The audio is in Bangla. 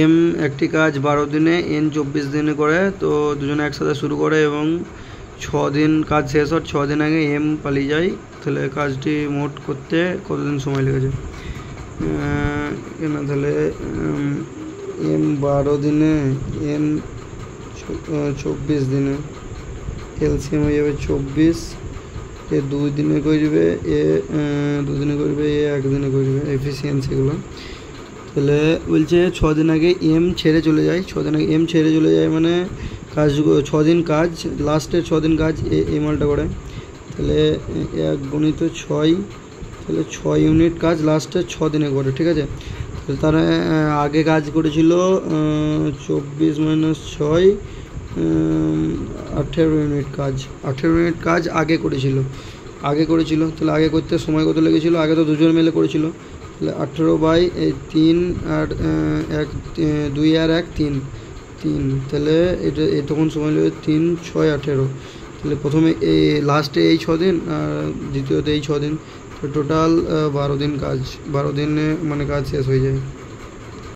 এম একটি কাজ 12 দিনে, এন 24 দিনে করে, তো দুজনে একসাথে শুরু করে এবং 6 দিন কাজ শেষ হওয়ার 6 দিন আগে এম পালিয়ে যায়। তাহলে কাজটি মোট করতে কতদিন সময় লেগেছে? কেন তাহলে এম 12 দিনে, এন 24 দিনে, এলসিএম হয়ে যাবে 24, এ 2 দিনে করবে, এ 2 দিনে করবে, এ 1 দিনে করবে, এফিসিয়েন্সিগুলো। তাহলে বলছে 6 দিন আগে এম ছেড়ে চলে যায়, 6 দিন আগে এম ছেড়ে চলে যায় মানে কাজ 6 দিন কাজ, লাস্টের 6 দিন কাজ এই মালটা করে। তাহলে 1 গুণিত 6, তাহলে 6 ইউনিট কাজ লাস্টের 6 দিনে করে, ঠিক আছে। তাহলে তারা আগে কাজ করেছিল 24 - 6, 18 ইউনিট কাজ, 18 ইউনিট কাজ আগে করেছিল। তাহলে আগে করতে সময় কত লেগেছিলো? আগে তো দুজন মিলে করেছিল, তাহলে 18/3 আর 1, 2 আর 1 3, তাহলে এটা তখন সময় লাগবে 3 6 18। তাহলে প্রথমে এই লাস্টে এই 6 দিন আর দ্বিতীয়তে এই 6 দিন, তো টোটাল 12 দিন কাজ, 12 দিনে মানে কাজ শেষ হয়ে যায়।